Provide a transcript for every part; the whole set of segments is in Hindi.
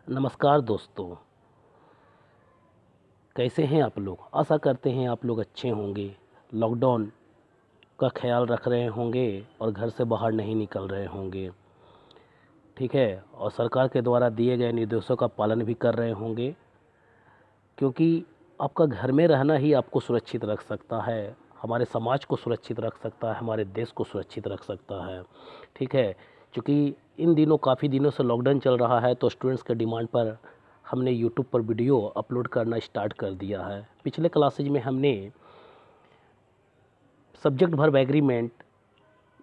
नमस्कार दोस्तों, कैसे हैं आप लोग। आशा करते हैं आप लोग अच्छे होंगे। लॉकडाउन का ख्याल रख रहे होंगे और घर से बाहर नहीं निकल रहे होंगे, ठीक है। और सरकार के द्वारा दिए गए निर्देशों का पालन भी कर रहे होंगे, क्योंकि आपका घर में रहना ही आपको सुरक्षित रख सकता है, हमारे समाज को सुरक्षित रख सकता है, हमारे देश को सुरक्षित रख सकता है, ठीक है। क्योंकि इन दिनों काफ़ी दिनों से लॉकडाउन चल रहा है, तो स्टूडेंट्स के डिमांड पर हमने यूट्यूब पर वीडियो अपलोड करना स्टार्ट कर दिया है। पिछले क्लासेज में हमने सब्जेक्ट वर्ब एग्रीमेंट,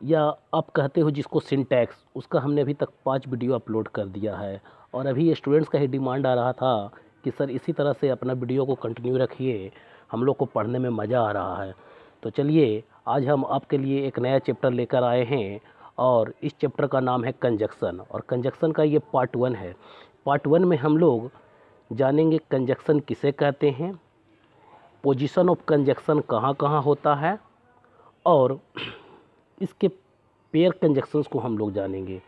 या आप कहते हो जिसको सिंटैक्स, उसका हमने अभी तक 5 वीडियो अपलोड कर दिया है। और अभी स्टूडेंट्स का ही डिमांड आ रहा था कि सर इसी तरह से अपना वीडियो को कंटिन्यू रखिए, हम लोग को पढ़ने में मज़ा आ रहा है। तो चलिए आज हम आपके लिए एक नया चैप्टर लेकर आए हैं, और इस चैप्टर का नाम है कंजक्शन, और कंजक्शन का ये पार्ट 1 है। पार्ट 1 में हम लोग जानेंगे कंजक्शन किसे कहते हैं, पोजीशन ऑफ कंजक्शन कहाँ कहाँ होता है, और इसके पेयर कंजक्शंस को हम लोग जानेंगे,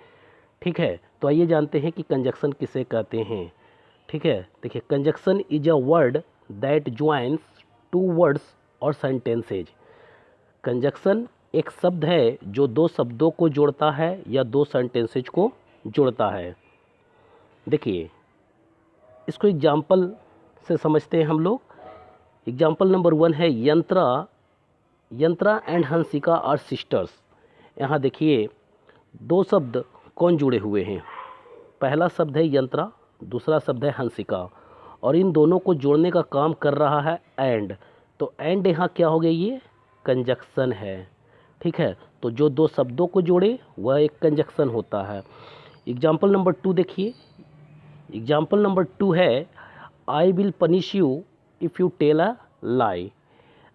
ठीक है। तो आइए जानते हैं कि कंजक्शन किसे कहते हैं, ठीक है। देखिए, conjunction is a word that joins two words और सेंटेंसेज। कंजक्शन एक शब्द है जो दो शब्दों को जोड़ता है या दो सेंटेंसेज को जोड़ता है। देखिए, इसको एग्जाम्पल से समझते हैं हम लोग। एग्जाम्पल नंबर 1 है यंत्रा। यंत्रा एंड हंसिका आर सिस्टर्स। यहाँ देखिए, दो शब्द कौन जुड़े हुए हैं। पहला शब्द है यंत्रा, दूसरा शब्द है हंसिका, और इन दोनों को जोड़ने का काम कर रहा है एंड। तो एंड यहाँ क्या हो गया, ये कंजक्शन है, ठीक है। तो जो दो शब्दों को जोड़े वह एक कंजक्शन होता है। एग्जाम्पल नंबर 2 देखिए। एग्जाम्पल नंबर 2 है I will punish you if you tell a lie.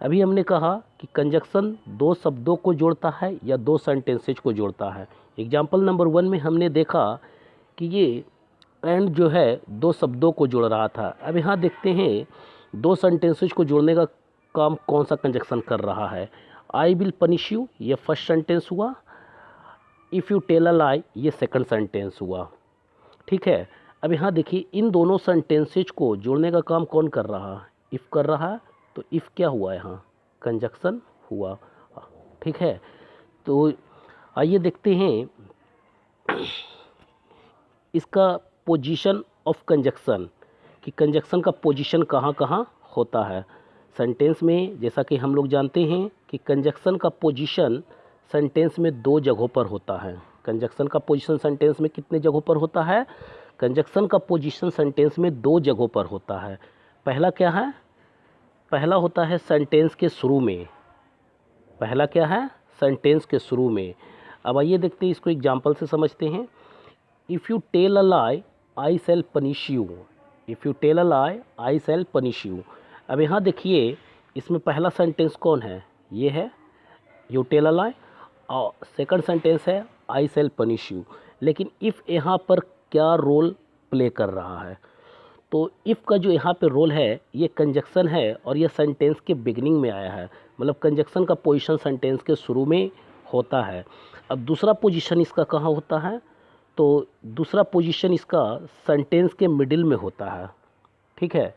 अभी हमने कहा कि कंजक्शन दो शब्दों को जोड़ता है या दो सेंटेंसेज को जोड़ता है। एग्जाम्पल नंबर 1 में हमने देखा कि ये एंड जो है दो शब्दों को जोड़ रहा था। अब यहाँ देखते हैं दो सेंटेंसेज को जोड़ने का काम कौन सा कंजक्शन कर रहा है। आई विल पनिश यू ये फर्स्ट सेंटेंस हुआ, इफ़ यू टेल अ लाई ये सेकंड सेंटेंस हुआ, ठीक है। अब यहाँ देखिए, इन दोनों सेंटेंसेज को जोड़ने का काम कौन कर रहा है, इफ़ कर रहा है। तो इफ़ क्या हुआ, यहाँ कंजक्शन हुआ, ठीक है। तो आइए देखते हैं इसका पोजीशन ऑफ कंजक्शन, कि कंजक्शन का पोजीशन कहाँ कहाँ होता है सेंटेंस में। जैसा कि हम लोग जानते हैं कि कंजक्शन का पोजीशन सेंटेंस में दो जगहों पर होता है। कंजक्शन का पोजीशन सेंटेंस में कितने जगहों पर होता है, कंजक्शन का पोजीशन सेंटेंस में दो जगहों पर होता है। पहला क्या है, पहला होता है सेंटेंस के शुरू में। पहला क्या है, सेंटेंस के शुरू में। अब आइए देखते हैं, इसको एग्जाम्पल से समझते हैं। If you tell a lie I shall punish you. If you tell a lie I shall punish you. अब यहाँ देखिए, इसमें पहला सेंटेंस कौन है, ये है यू टेल अ लाई, और सेकंड सेंटेंस है आई शैल पनिश यू। लेकिन इफ़ यहाँ पर क्या रोल प्ले कर रहा है, तो इफ़ का जो यहाँ पे रोल है ये कंजक्शन है, और ये सेंटेंस के बिगिनिंग में आया है। मतलब कंजक्शन का पोजीशन सेंटेंस के शुरू में होता है। अब दूसरा पोजीशन इसका कहाँ होता है, तो दूसरा पोजीशन इसका सेंटेंस के मिडिल में होता है, ठीक है।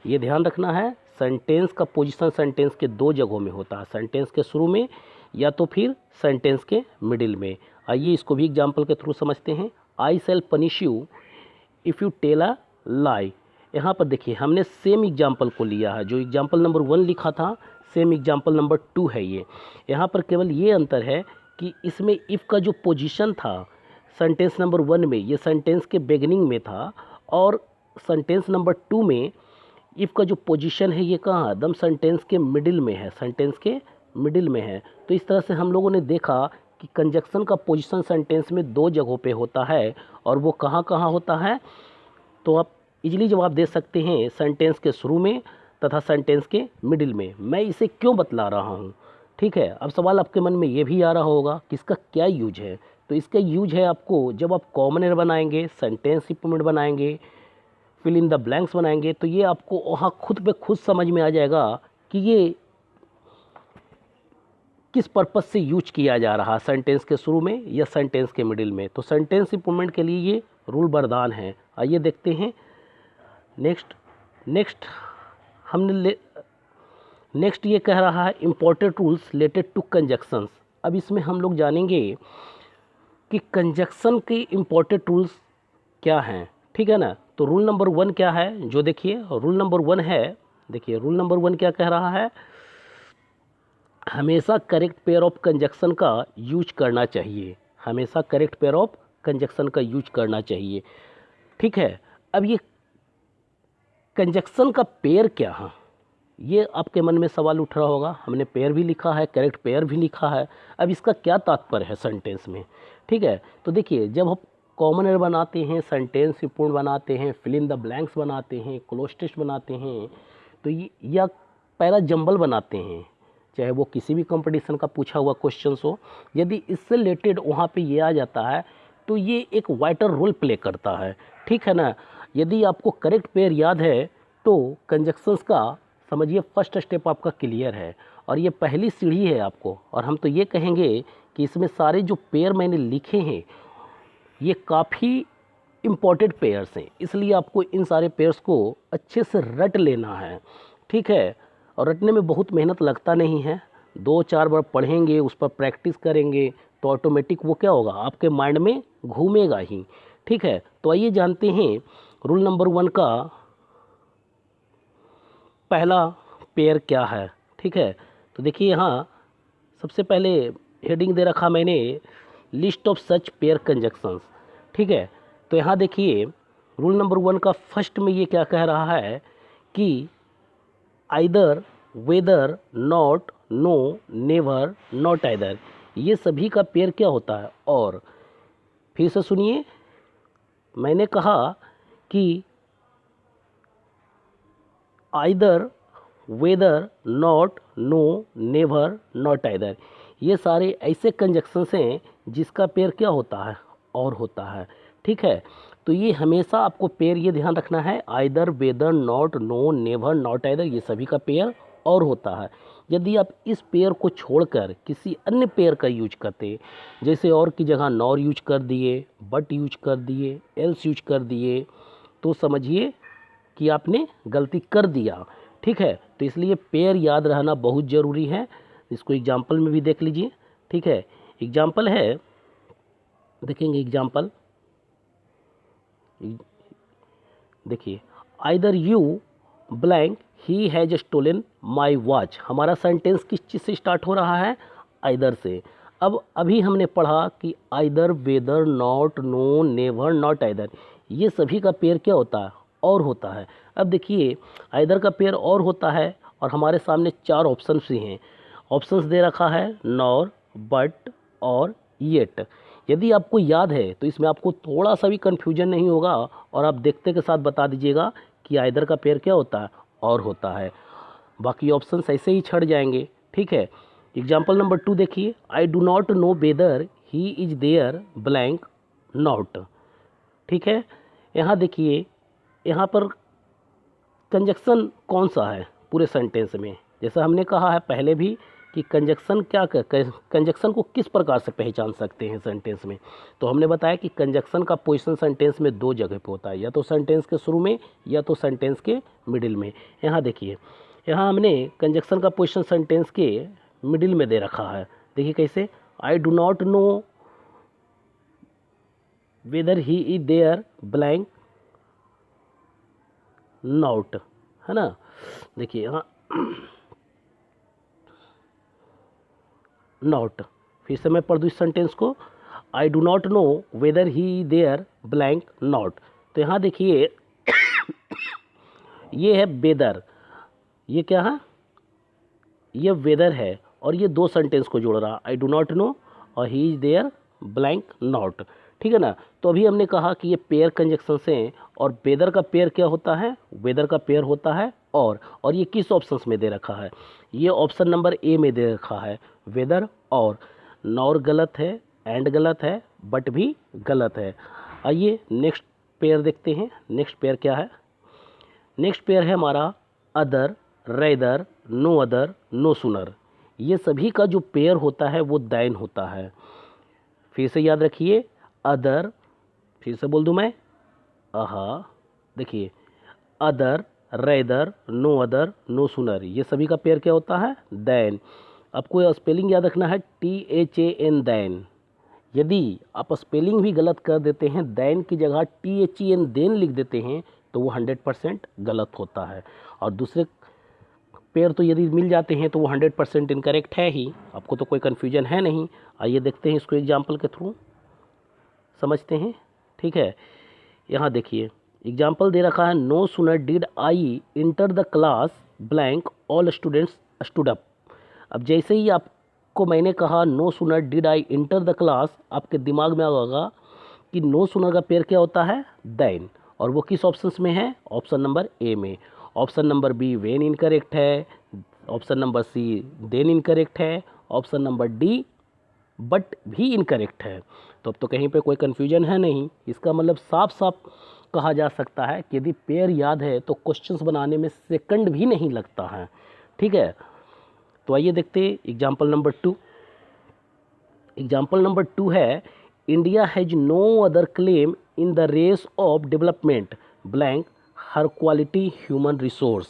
ये ध्यान रखना है, सेंटेंस का पोजीशन सेंटेंस के दो जगहों में होता है, सेंटेंस के शुरू में या तो फिर सेंटेंस के मिडिल में। आइए इसको भी एग्जाम्पल के थ्रू समझते हैं। I shall punish you if you tell a lie. यहाँ पर देखिए, हमने सेम एग्जाम्पल को लिया है, जो एग्जाम्पल नंबर 1 लिखा था सेम एग्जाम्पल नंबर 2 है ये। यहाँ पर केवल ये अंतर है कि इसमें इफ़ का जो पोजीशन था सेंटेंस नंबर 1 में, ये सेंटेंस के बिगिनिंग में था, और सेंटेंस नंबर 2 में इफ़ का जो पोजीशन है ये कहाँ, एकदम सेंटेंस के मिडिल में है, सेंटेंस के मिडिल में है। तो इस तरह से हम लोगों ने देखा कि कंजक्शन का पोजीशन सेंटेंस में दो जगहों पे होता है, और वो कहाँ कहाँ होता है। तो आप इजीली जवाब दे सकते हैं, सेंटेंस के शुरू में तथा सेंटेंस के मिडिल में। मैं इसे क्यों बतला रहा हूँ, ठीक है। अब सवाल आपके मन में ये भी आ रहा होगा कि इसका क्या यूज है। तो इसका यूज है आपको, जब आप कॉमन एरर बनाएंगे, सेंटेंस इंप्रूवमेंट बनाएंगे, फिल इन द ब्लैंक्स बनाएंगे, तो ये आपको वहाँ खुद पे खुद समझ में आ जाएगा कि ये किस पर्पज़ से यूज किया जा रहा, सेंटेंस के शुरू में या सेंटेंस के मिडिल में। तो सेंटेंस इंप्रूवमेंट के लिए ये रूल वरदान है। आइए देखते हैं नेक्स्ट हमने नेक्स्ट ये कह रहा है important rules related to conjunctions. अब इसमें हम लोग जानेंगे कि कंजक्शन के इम्पोर्टेंट रूल्स क्या हैं, ठीक है ना। तो रूल नंबर 1 क्या है, जो देखिए रूल नंबर 1 है, देखिए रूल नंबर 1 क्या कह रहा है, हमेशा करेक्ट पेयर ऑफ कंजक्शन का यूज करना चाहिए, हमेशा करेक्ट पेयर ऑफ कंजक्शन का यूज करना चाहिए, ठीक है। अब ये कंजक्शन का पेयर क्या है, ये आपके मन में सवाल उठ रहा होगा। हमने पेयर भी लिखा है, करेक्ट पेयर भी लिखा है, अब इसका क्या तात्पर्य है सेंटेंस में, ठीक है। तो देखिए जब हम कॉमन एरर बनाते हैं, सेंटेंस पूर्ण बनाते हैं, फिल इन द ब्लैंक्स बनाते हैं, क्लोज टेस्ट बनाते हैं, तो ये या पैरा जंबल बनाते हैं, चाहे वो किसी भी कंपटीशन का पूछा हुआ क्वेश्चन हो, यदि इससे रिलेटेड वहाँ पे ये आ जाता है तो ये एक वाइटर रोल प्ले करता है, ठीक है ना। यदि आपको करेक्ट पेयर याद है तो कंजक्शंस का समझिए फर्स्ट स्टेप आपका क्लियर है और ये पहली सीढ़ी है आपको। और हम तो ये कहेंगे कि इसमें सारे जो पेयर मैंने लिखे हैं ये काफ़ी इम्पोर्टेंट पेयर्स हैं, इसलिए आपको इन सारे पेयर्स को अच्छे से रट लेना है, ठीक है। और रटने में बहुत मेहनत लगता नहीं है, 2-4 बार पढ़ेंगे, उस पर प्रैक्टिस करेंगे तो ऑटोमेटिक वो क्या होगा आपके माइंड में घूमेगा ही, ठीक है। तो आइए जानते हैं रूल नंबर 1 का पहला पेयर क्या है, ठीक है। तो देखिए यहाँ सबसे पहले हेडिंग दे रखा मैंने list of such pair conjunctions, ठीक है। तो यहाँ देखिए रूल नंबर 1 का फर्स्ट में ये क्या कह रहा है कि either, whether, not, no, never, not either, ये सभी का पेयर क्या होता है। और फिर से सुनिए, मैंने कहा कि either, whether, not, no, never, not either, ये सारे ऐसे कंजक्शंस हैं जिसका पेयर क्या होता है, और होता है, ठीक है। तो ये हमेशा आपको पेयर ये ध्यान रखना है, either, whether, not, no, never, not either, ये सभी का पेयर और होता है। यदि आप इस पेयर को छोड़कर किसी अन्य पेयर का यूज करते, जैसे और की जगह नॉर यूज कर दिए, बट यूज कर दिए, एल्स यूज कर दिए, तो समझिए कि आपने गलती कर दिया, ठीक है। तो इसलिए पेयर याद रहना बहुत ज़रूरी है। इसको एग्जाम्पल में भी देख लीजिए, ठीक है। एग्जाम्पल है, देखेंगे एग्जाम्पल, देखिए either you blank he has stolen my watch, हमारा सेंटेंस किस चीज़ से स्टार्ट हो रहा है, आइदर से। अब अभी हमने पढ़ा कि either, whether, not, no, never, not either, ये सभी का पेयर क्या होता है, और होता है। अब देखिए आइदर का पेयर और होता है और हमारे सामने 4 ऑप्शंस भी हैं, ऑप्शंस दे रखा है नॉर, बट और येट। यदि आपको याद है तो इसमें आपको थोड़ा सा भी कन्फ्यूजन नहीं होगा और आप देखते के साथ बता दीजिएगा कि आइदर का पेयर क्या होता है, और होता है, बाकी ऑप्शंस ऐसे ही छड़ जाएंगे, ठीक है। एग्जाम्पल नंबर 2 देखिए, I do not know whether he is there blank not, ठीक है। यहाँ देखिए यहाँ पर कंजक्शन कौन सा है पूरे सेंटेंस में, जैसा हमने कहा है पहले भी कि कंजक्शन कंजक्शन को किस प्रकार से पहचान सकते हैं सेंटेंस में। तो हमने बताया कि कंजक्शन का पोजीशन सेंटेंस में 2 जगह पे होता है, या तो सेंटेंस के शुरू में या तो सेंटेंस के मिडिल में। यहाँ देखिए यहाँ हमने कंजक्शन का पोजीशन सेंटेंस के मिडिल में दे रखा है, देखिए कैसे, I do not know whether he is there blank not, है ना। देखिए यहाँ नॉट, फिर से मैं पढ़ दूँ इस सेंटेंस को, I do not know whether he there blank not. तो यहाँ देखिए ये है वेदर, ये क्या है, ये वेदर है और ये 2 सेंटेंस को जोड़ रहा, आई डू नॉट नो और he is there blank not, ठीक है ना। तो अभी हमने कहा कि ये पेयर कंजक्शन हैं और वेदर का पेयर क्या होता है, वेदर का पेयर होता है और ये किस ऑप्शंस में दे रखा है, ये ऑप्शन नंबर ए में दे रखा है, वेदर और। नॉर गलत है, एंड गलत है, बट भी गलत है। आइए नेक्स्ट पेयर देखते हैं, नेक्स्ट पेयर क्या है। नेक्स्ट पेयर है हमारा other, rather, no other, no sooner, ये सभी का जो पेयर होता है वो दैन होता है। फिर से याद रखिए, अदर, फिर से बोल दूं मैं, आहा, देखिए, other, rather, no other, no sooner, ये सभी का पेयर क्या होता है, देन। आपको स्पेलिंग याद रखना है, THAN, देन। यदि आप स्पेलिंग भी गलत कर देते हैं, देन की जगह THEN देन लिख देते हैं, तो वो 100% गलत होता है। और दूसरे पेयर तो यदि मिल जाते हैं तो वो 100% इनकरेक्ट है ही। आपको तो कोई कन्फ्यूजन है नहीं। आइए देखते हैं इसको एग्जाम्पल के थ्रू समझते हैं। ठीक है, यहाँ देखिए एग्जाम्पल दे रखा है, no sooner did I enter the class blank all students stood up. अब जैसे ही आपको मैंने कहा no sooner did I enter the class, आपके दिमाग में होगा कि नो सूनर का पेयर क्या होता है, देन। और वो किस ऑप्शन में है, ऑप्शन नंबर ए में। Option number B when incorrect है, option number C then incorrect है, ऑप्शन नंबर डी बट भी इनकरेक्ट है। तो अब तो कहीं पे कोई कन्फ्यूजन है नहीं। इसका मतलब साफ साफ कहा जा सकता है कि यदि पेयर याद है तो क्वेश्चंस बनाने में सेकंड भी नहीं लगता है। ठीक है, तो आइए देखते हैं एग्जाम्पल नंबर 2। एग्जाम्पल नंबर 2 है, India has no other claim in the race of development blank her quality human resource.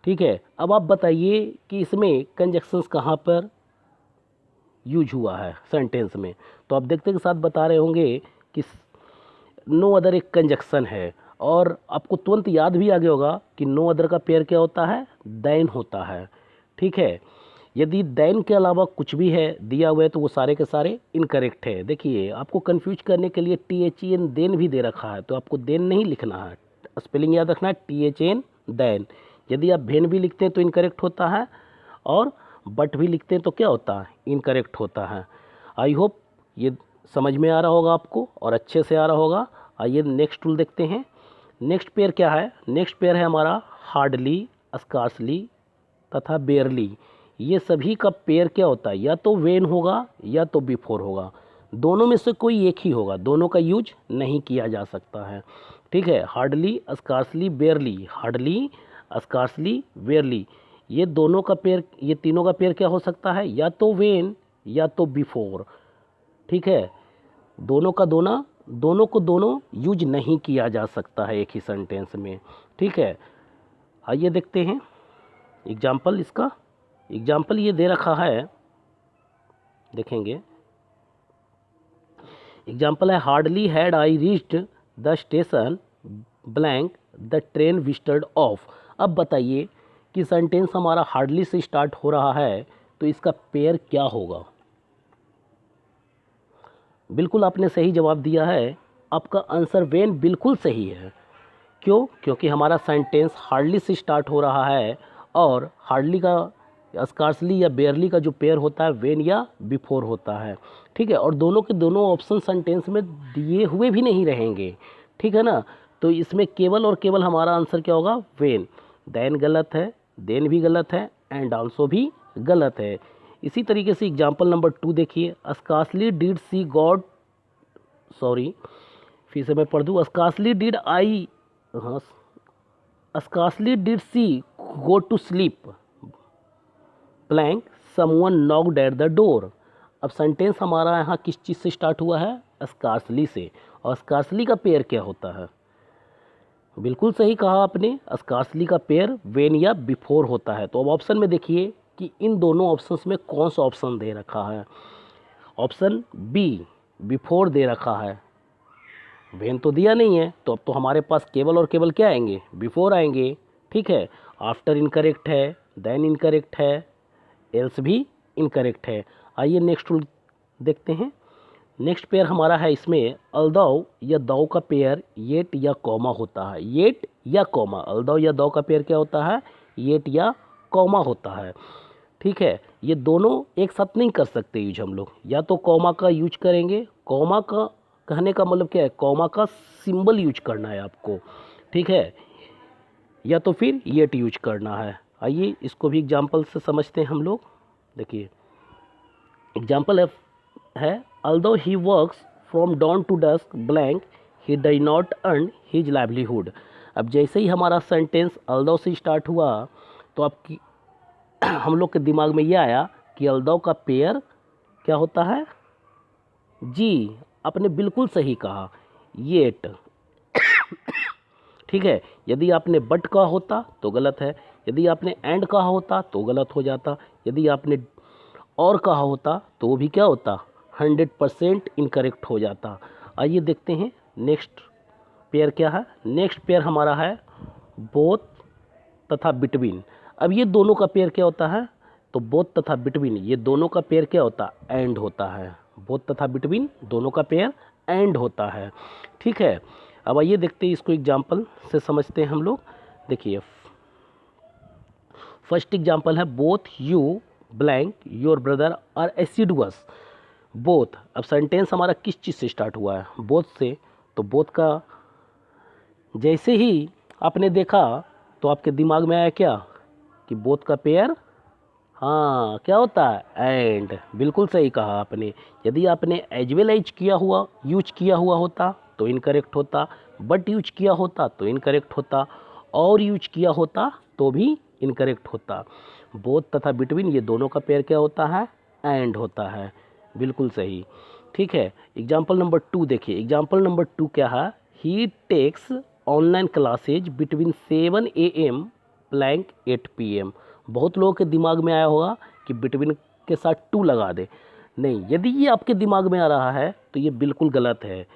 ठीक है, अब आप बताइए कि इसमें कंजक्शंस कहाँ पर यूज हुआ है सेंटेंस में। तो आप देखते के साथ बता रहे होंगे कि नो अदर एक कंजक्शन है, और आपको तुरंत याद भी आ गया होगा कि नो अदर का पेयर क्या होता है, देन होता है। ठीक है, यदि देन के अलावा कुछ भी है दिया हुआ है तो वो सारे के सारे इनकरेक्ट है। देखिए, आपको कंफ्यूज करने के लिए THEN देन भी दे रखा है, तो आपको देन नहीं लिखना है, स्पेलिंग याद रखना है, THN देन। यदि आप भेन भी लिखते हैं तो इनकरेक्ट होता है, और बट भी लिखते हैं तो क्या होता है, इनकरेक्ट होता है। आई होप ये समझ में आ रहा होगा आपको और अच्छे से आ रहा होगा। आइए नेक्स्ट टूल देखते हैं। नेक्स्ट पेयर क्या है, नेक्स्ट पेयर है हमारा हार्डली, स्कार्सली तथा बेयरली। ये सभी का पेयर क्या होता है, या तो वेन होगा या तो बिफोर होगा, दोनों में से कोई एक ही होगा, दोनों का यूज नहीं किया जा सकता है। ठीक है, हार्डली, स्कार्सली, बेयरली, हार्डली, स्कार्सली, बेयरली, ये दोनों का पेयर, ये तीनों का पेयर क्या हो सकता है, या तो वेन या तो बिफोर। ठीक है, दोनों का दोनों को दोनों यूज नहीं किया जा सकता है एक ही सेंटेंस में। ठीक है, आइए देखते हैं एग्जाम्पल। इसका एग्जाम्पल ये दे रखा है, देखेंगे। एग्जाम्पल है, hardly had I reached the station blank the train whistled off. अब बताइए कि सेंटेंस हमारा हार्डली से स्टार्ट हो रहा है, तो इसका पेयर क्या होगा। बिल्कुल आपने सही जवाब दिया है, आपका आंसर वेन बिल्कुल सही है। क्यों, क्योंकि हमारा सेंटेंस हार्डली से स्टार्ट हो रहा है, और हार्डली का, स्कार्सली या बेयरली का जो पेयर होता है वेन या बिफोर होता है। ठीक है, और दोनों के दोनों ऑप्शन सेंटेंस में दिए हुए भी नहीं रहेंगे। ठीक है ना, तो इसमें केवल और केवल हमारा आंसर क्या होगा, वेन। देन गलत है, देन भी गलत है, एंड आल्सो भी गलत है। इसी तरीके से एग्जाम्पल नंबर 2 देखिए, scarcely did she god, sorry फिर से मैं पढ़ दूँ, स्कार्सली डिड आई, हाँ, scarcely did she go to sleep blank someone knocked at the door. अब सेंटेंस हमारा यहाँ किस चीज़ से स्टार्ट हुआ है, स्कार्सली से, और स्कार्सली का पेयर क्या होता है, बिल्कुल सही कहा आपने, स्कार्सली का पेयर वेन या बिफोर होता है। तो अब ऑप्शन में देखिए कि इन दोनों ऑप्शंस में कौन सा ऑप्शन दे रखा है। ऑप्शन बी बिफोर दे रखा है, वेन तो दिया नहीं है, तो अब तो हमारे पास केवल और केवल क्या आएंगे, बिफोर आएंगे। ठीक है, आफ्टर इनकरेक्ट है, देन इनकरेक्ट है, एल्स भी इनकरेक्ट है। आइए नेक्स्ट रूल देखते हैं। नेक्स्ट पेयर हमारा है, इसमें अल्दौ या दौ का पेयर येट या कॉमा होता है। येट या कॉमा, अल्दौ या दौ का पेयर क्या होता है, येट या कॉमा होता है। ठीक है, ये दोनों एक साथ नहीं कर सकते यूज हम लोग, या तो कॉमा का यूज करेंगे, कॉमा का कहने का मतलब क्या है, कॉमा का सिंबल यूज करना है आपको। ठीक है, या तो फिर येट यूज करना है। आइए इसको भी एग्जाम्पल से समझते हैं हम लोग। देखिए एग्जाम्पल है although he works from dawn to dusk blank he does not earn his livelihood. अब जैसे ही हमारा सेंटेंस अल्दो से स्टार्ट हुआ, तो आपकी हम लोग के दिमाग में ये आया कि अल्दो का पेयर क्या होता है, जी आपने बिल्कुल सही कहा, येट। ठीक है, यदि आपने बट कहा होता तो गलत है, यदि आपने एंड कहा होता तो गलत हो जाता, यदि आपने और कहा होता तो वो भी क्या होता, 100% इनकरेक्ट हो जाता। आइए देखते हैं नेक्स्ट पेयर क्या है। नेक्स्ट पेयर हमारा है बोथ तथा बिटवीन। अब ये दोनों का पेयर क्या होता है, तो बोथ तथा बिटवीन ये दोनों का पेयर क्या होता है, एंड होता है। बोथ तथा बिटवीन दोनों का पेयर एंड होता है। ठीक है, अब आइए देखते हैं इसको एग्जाम्पल से समझते हैं हम लोग। देखिए फर्स्ट एग्जाम्पल है both you blank your brother are assiduous. Both, अब सेंटेंस हमारा किस चीज़ से स्टार्ट हुआ है, बोथ से। तो बोथ का जैसे ही आपने देखा तो आपके दिमाग में आया क्या कि बोथ का पेयर हाँ क्या होता है, एंड। बिल्कुल सही कहा आपने। यदि आपने एज वेल एज यूज किया हुआ होता तो इनकरेक्ट होता, बट यूज किया होता तो इनकरेक्ट होता, और यूज किया होता तो भी इनकरेक्ट होता। बोथ तथा बिटवीन ये दोनों का पेयर क्या होता है, एंड होता है। बिल्कुल सही। ठीक है, एग्जाम्पल नंबर 2 देखिए। एग्जाम्पल नंबर 2 क्या है, he takes online classes between 7 AM blank 8 PM। बहुत लोगों के दिमाग में आया होगा कि बिटवीन के साथ टू लगा दे। नहीं, यदि ये आपके दिमाग में आ रहा है तो ये बिल्कुल गलत है।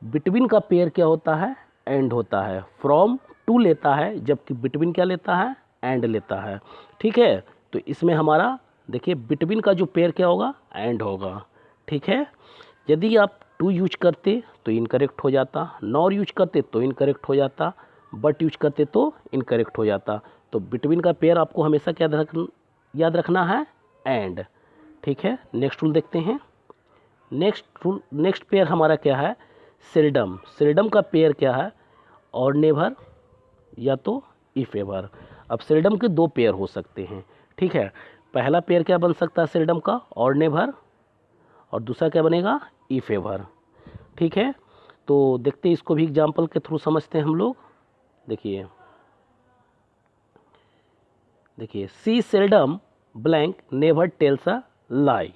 बिटवीन का पेयर क्या होता है, एंड होता है। फ्रॉम टू लेता है, जबकि बिटवीन क्या लेता है, एंड लेता है। ठीक है, तो इसमें हमारा देखिए बिटवीन का जो पेयर क्या होगा, एंड होगा। ठीक है, यदि आप टू यूज करते तो इनकरेक्ट हो जाता, नॉर यूज करते तो इनकरेक्ट हो जाता, बट यूज करते तो इनकरेक्ट हो जाता। तो बिटवीन का पेयर आपको हमेशा क्या याद रखना है, एंड। ठीक है, नेक्स्ट रूल देखते हैं। नेक्स्ट पेयर हमारा क्या है, सेल्डम। सेल्डम का पेयर क्या है, और नेवर या तो इफ एवर। अब सेल्डम के दो पेयर हो सकते हैं। ठीक है, पहला पेयर क्या बन सकता है सेल्डम का, और नेवर, और दूसरा क्या बनेगा, इफ एवर। ठीक है, तो देखते हैं इसको भी एग्जाम्पल के थ्रू समझते हैं हम लोग। देखिए she seldom blank never tells a lie.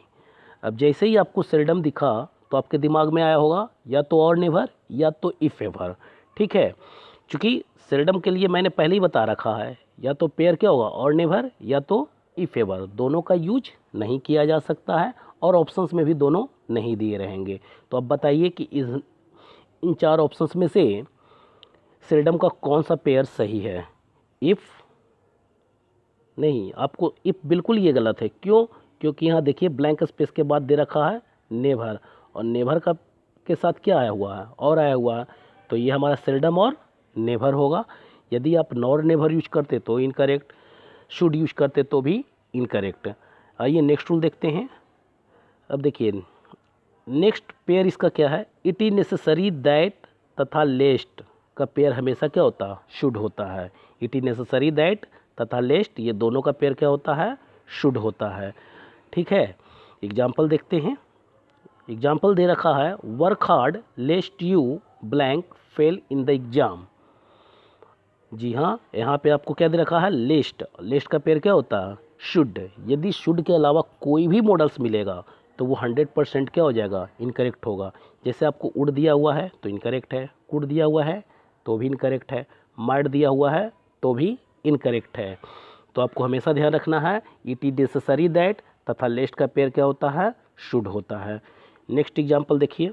अब जैसे ही आपको सेल्डम दिखा तो आपके दिमाग में आया होगा या तो और नेवर या तो इफ एवर। ठीक है, क्योंकि सेल्डम के लिए मैंने पहले ही बता रखा है, या तो पेयर क्या होगा, और नेवर या तो इफ एवर। दोनों का यूज नहीं किया जा सकता है, और ऑप्शंस में भी दोनों नहीं दिए रहेंगे। तो अब बताइए कि इन चार ऑप्शंस में से सेल्डम का कौन सा पेयर सही है। इफ़ नहीं, आपको इफ बिल्कुल ये गलत है। क्यों, क्योंकि यहाँ देखिए ब्लैंक स्पेस के बाद दे रखा है नेवर, और नेवर का के साथ क्या आया हुआ है, और आया हुआ है। तो ये हमारा सेल्डम और नेवर होगा। यदि आप नॉर नेवर यूज करते तो इनकरेक्ट, शुड यूज करते तो भी इनकरेक्ट। आइए नेक्स्ट रूल देखते हैं। अब देखिए नेक्स्ट पेयर इसका क्या है, इट इज नेसेसरी दैट तथा लेस्ट का पेयर हमेशा क्या होता है, शुड होता है। इट इज नेसेसरी दैट तथा लेस्ट ये दोनों का पेयर क्या होता है, शुड होता है। ठीक है, एग्जाम्पल देखते हैं। एग्जाम्पल दे रखा है work hard lest you blank fail in the exam. जी हाँ, यहाँ पे आपको क्या दे रखा है, लिस्ट। लिस्ट का पेयर क्या होता है, शुड। यदि शुड के अलावा कोई भी मॉडल्स मिलेगा तो वो 100% क्या हो जाएगा, इनकरेक्ट होगा। जैसे आपको उड़ दिया हुआ है तो इनकरेक्ट है, कुड दिया हुआ है तो भी इनकरेक्ट है, माइट दिया हुआ है तो भी इनकरेक्ट है। तो आपको हमेशा ध्यान रखना है इट इज नेसेसरी दैट तथा लेस्ट का पेयर क्या होता है, शुड होता है। नेक्स्ट एग्जाम्पल देखिए,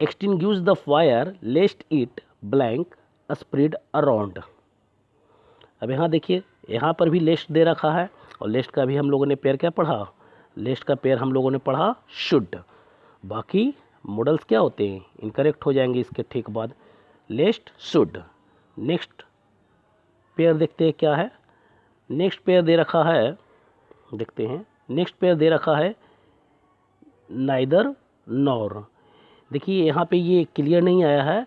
extinguish the fire lest it blank spread around. अब यहाँ देखिए, यहाँ पर भी लेस्ट दे रखा है, और लेस्ट का भी हम लोगों ने पेयर क्या पढ़ा, लेस्ट का पेयर हम लोगों ने पढ़ा शुड। बाकी मॉडल्स क्या होते हैं, इनकरेक्ट हो जाएंगे इसके ठीक बाद, लेस्ट शुड। नेक्स्ट पेयर देखते हैं क्या है। नेक्स्ट पेयर दे रखा है, देखते हैं। नेक्स्ट पेयर दे रखा है नाइदर नॉर। देखिए यहाँ पे ये क्लियर नहीं आया है,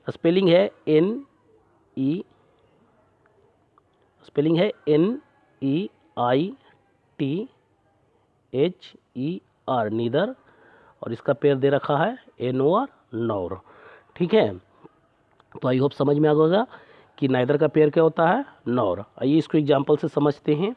स्पेलिंग है NEITHER, नीदर, और इसका पेयर दे रखा है NOR, नॉर। ठीक है, तो आई होप समझ में आ गया कि नाइदर का पेयर क्या होता है, नॉर। आइए इसको एग्जांपल से समझते हैं।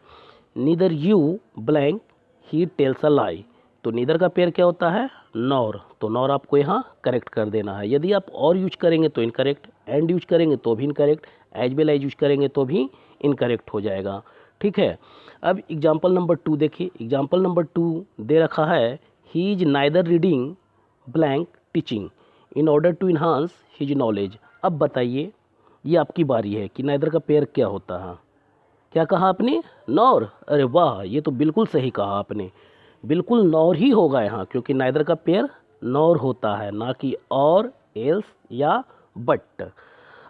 Neither you blank he tells a lie. तो नीदर का पेयर क्या होता है, नॉर, तो नॉर आपको यहाँ करेक्ट कर देना है। यदि आप और यूज करेंगे तो इनकरेक्ट, एंड यूज करेंगे तो भी incorrect, as well as use करेंगे तो भी इनकरेक्ट हो जाएगा। ठीक है, अब एग्जाम्पल नंबर 2 देखिए। एग्जाम्पल नंबर 2 दे रखा है, he is neither reading blank teaching in order to enhance his knowledge. अब बताइए, ये आपकी बारी है कि नाइदर का पेयर क्या होता है। क्या कहा आपने? नॉर। अरे वाह, ये तो बिल्कुल सही कहा आपने, बिल्कुल नॉर ही होगा यहाँ, क्योंकि नाइदर का पेयर नॉर होता है, ना कि और, एल्स या बट।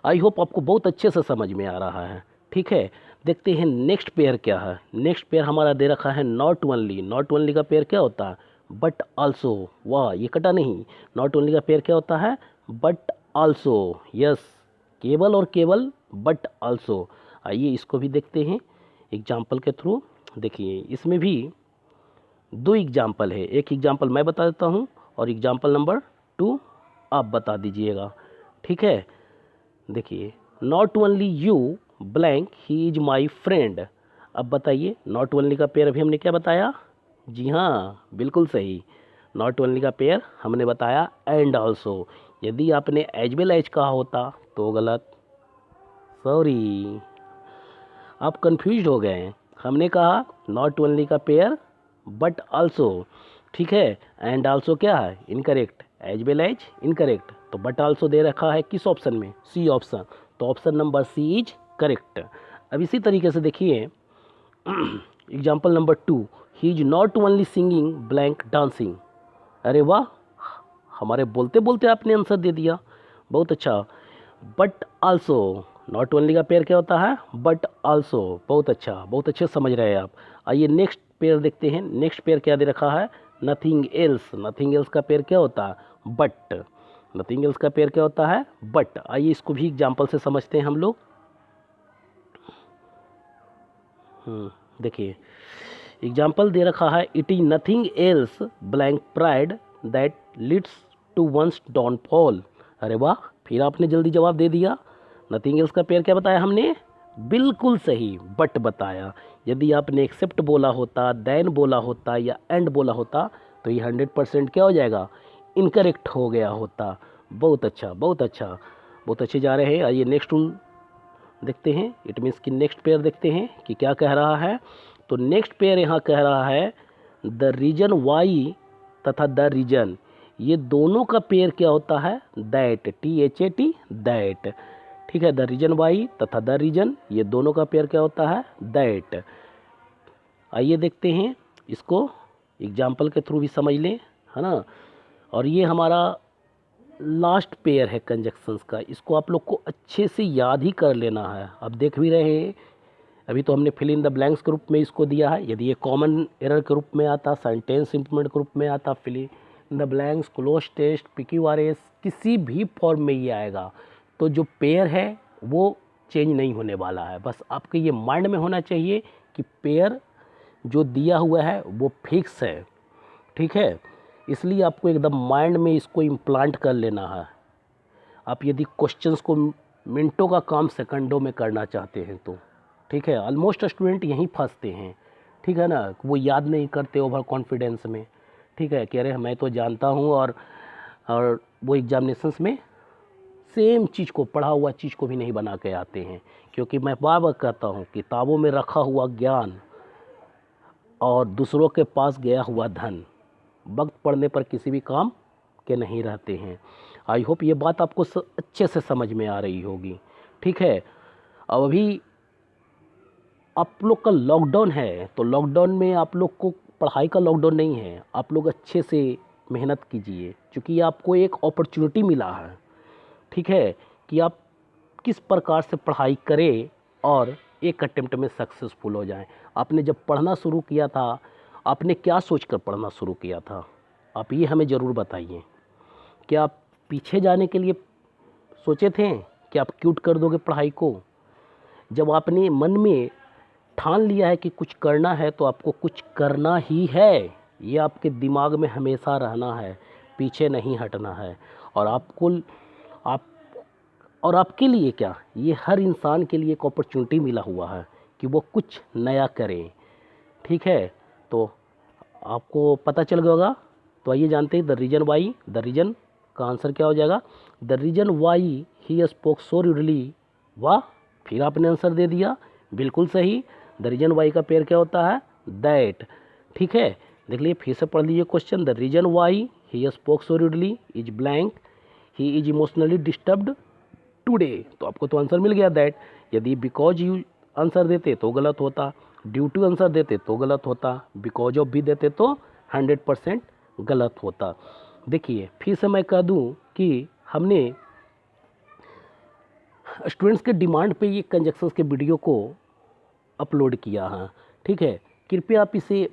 आई होप आपको बहुत अच्छे से समझ में आ रहा है। ठीक है, देखते हैं नेक्स्ट पेयर क्या है। नेक्स्ट पेयर हमारा दे रखा है नॉट ओनली। नॉट ओनली का पेयर क्या होता है? But also. वाह, ये कटा नहीं। नॉट ओनली का पेयर क्या होता है? But also. यस, केवल और केवल बट आल्सो। आइए इसको भी देखते हैं एग्जाम्पल के थ्रू। देखिए इसमें भी 2 एग्जाम्पल है, एक एग्जाम्पल मैं बता देता हूँ और एग्जाम्पल नंबर 2 आप बता दीजिएगा। ठीक है, देखिए, not only you blank he is my friend. अब बताइए, नॉट ओनली का पेयर अभी हमने क्या बताया? जी हाँ, बिल्कुल सही, नॉट ओनली का पेयर हमने बताया एंड ऑल्सो। यदि आपने एज वेल एज कहा होता तो गलत, सॉरी, आप कंफ्यूज हो गए हैं। हमने कहा नॉट ओनली का पेयर बट आल्सो। ठीक है, एंड आल्सो क्या है? Incorrect, as well as incorrect, तो बट आल्सो दे रखा है किस ऑप्शन में? सी ऑप्शन, तो option number C is correct. अब इसी तरीके से देखिए example number 2, he is not only singing blank dancing. अरे वाह, हमारे बोलते बोलते आपने आंसर दे दिया, बहुत अच्छा। बट आल्सो, नॉट ओनली का पेयर क्या होता है? But also. बहुत अच्छा, बहुत अच्छे समझ रहे हैं आप। आइए नेक्स्ट पेयर देखते हैं। नेक्स्ट पेयर क्या दे रखा है? Nothing else. नथिंग एल्स का पेयर क्या होता है? बट। नथिंग एल्स का पेयर क्या होता है? बट। आइए इसको भी एग्जाम्पल से समझते हैं हम लोग। देखिए एग्जाम्पल दे रखा है, it is nothing else blank pride that leads to one's downfall. अरे वाह, फिर आपने जल्दी जवाब दे दिया। नथिंग एल्स का पेयर क्या बताया हमने? बिल्कुल सही, बट बताया। यदि आपने एक्सेप्ट बोला होता, देन बोला होता या एंड बोला होता तो ये 100% क्या हो जाएगा? इनकरेक्ट हो गया होता। बहुत अच्छा, बहुत अच्छा, बहुत अच्छे जा रहे हैं। आइए नेक्स्ट रूल देखते हैं, इट मीन्स कि नेक्स्ट पेयर देखते हैं कि क्या कह रहा है। तो नेक्स्ट पेयर यहाँ कह रहा है, द रीजन वाई तथा द रीजन, ये दोनों का पेयर क्या होता है? That, THAT, that. ठीक है, द रीजन वाई तथा द रीजन, ये दोनों का पेयर क्या होता है? दैट। आइए देखते हैं इसको एग्जाम्पल के थ्रू भी समझ लें, है ना। और ये हमारा लास्ट पेयर है कंजक्शंस का, इसको आप लोग को अच्छे से याद ही कर लेना है। आप देख भी रहे हैं, अभी तो हमने फिल इन द ब्लैंक्स के रूप में इसको दिया है। यदि ये कॉमन एरर के रूप में आता, सेंटेंस इंप्रूवमेंट के रूप में आता, fill in the blanks, cloze test, PQRS, किसी भी फॉर्म में ये आएगा, तो जो पेयर है वो चेंज नहीं होने वाला है। बस आपके ये माइंड में होना चाहिए कि पेयर जो दिया हुआ है वो फिक्स है। ठीक है, इसलिए आपको एकदम माइंड में इसको इम्प्लांट कर लेना है। आप यदि क्वेश्चंस को मिनटों का काम सेकंडों में करना चाहते हैं तो, ठीक है, ऑलमोस्ट स्टूडेंट यहीं फंसते हैं। ठीक है ना, वो याद नहीं करते ओवर कॉन्फिडेंस में। ठीक है, कह रहे मैं तो जानता हूँ, और वो एग्जामिनेशंस में सेम चीज़ को, पढ़ा हुआ चीज़ को भी नहीं बना के आते हैं। क्योंकि मैं बार बार कहता हूँ, किताबों में रखा हुआ ज्ञान और दूसरों के पास गया हुआ धन वक्त पड़ने पर किसी भी काम के नहीं रहते हैं। आई होप ये बात आपको अच्छे से समझ में आ रही होगी। ठीक है, अब अभी आप लोग का लॉकडाउन है, तो लॉकडाउन में आप लोग को पढ़ाई का लॉकडाउन नहीं है। आप लोग अच्छे से मेहनत कीजिए, क्योंकि आपको एक अपॉर्चुनिटी मिला है। ठीक है, कि आप किस प्रकार से पढ़ाई करें और एक अटेम्प्ट में सक्सेसफुल हो जाएं। आपने जब पढ़ना शुरू किया था, आपने क्या सोचकर पढ़ना शुरू किया था? आप ये हमें ज़रूर बताइए। क्या आप पीछे जाने के लिए सोचे थे कि आप क्यूट कर दोगे पढ़ाई को? जब आपने मन में ठान लिया है कि कुछ करना है, तो आपको कुछ करना ही है। ये आपके दिमाग में हमेशा रहना है, पीछे नहीं हटना है। और आप और आपके लिए क्या, ये हर इंसान के लिए एक अपॉर्चुनिटी मिला हुआ है कि वो कुछ नया करें। ठीक है, तो आपको पता चल गया होगा तो आइए जानते हैं the reason why. The reason का आंसर क्या हो जाएगा, the reason why he spoke so rudely. वाह, फिर आपने आंसर दे दिया, बिल्कुल सही। द रीजन वाई का पेयर क्या होता है, दैट। ठीक है, देख लीजिए, फिर से पढ़ लीजिए question. The reason why he spoke so rudely is blank, he is emotionally disturbed today. तो आपको तो आंसर मिल गया दैट। यदि बिकॉज यू आंसर देते तो गलत होता, ड्यू टू आंसर देते तो गलत होता, बिकॉज ऑफ भी देते तो 100% गलत होता। देखिए, फिर से मैं कह दूं कि हमने स्टूडेंट्स के डिमांड पे ये कंजक्शंस के वीडियो को अपलोड किया है। ठीक है, कृपया आप इसे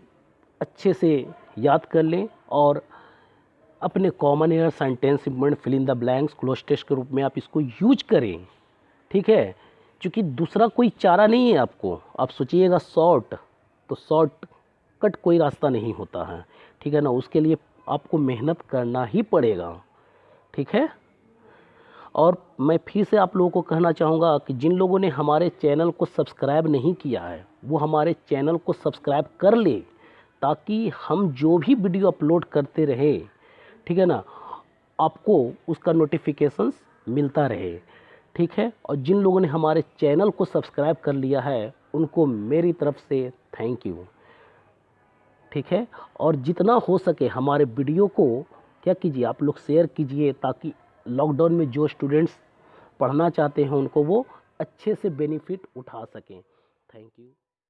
अच्छे से याद कर लें और अपने common error sentence improvement fill in the blanks cloze test के रूप में आप इसको यूज करें। ठीक है, क्योंकि दूसरा कोई चारा नहीं है आपको। आप सोचिएगा शॉर्ट, तो शॉर्ट कट कोई रास्ता नहीं होता है। ठीक है ना, उसके लिए आपको मेहनत करना ही पड़ेगा। ठीक है, और मैं फिर से आप लोगों को कहना चाहूँगा कि जिन लोगों ने हमारे चैनल को सब्सक्राइब नहीं किया है वो हमारे चैनल को सब्सक्राइब कर ले, ताकि हम जो भी वीडियो अपलोड करते रहे, ठीक है ना, आपको उसका नोटिफिकेशंस मिलता रहे। ठीक है, और जिन लोगों ने हमारे चैनल को सब्सक्राइब कर लिया है उनको मेरी तरफ से थैंक यू। ठीक है, और जितना हो सके हमारे वीडियो को क्या कीजिए, आप लोग शेयर कीजिए, ताकि लॉकडाउन में जो स्टूडेंट्स पढ़ना चाहते हैं उनको वो अच्छे से बेनिफिट उठा सकें। Thank you.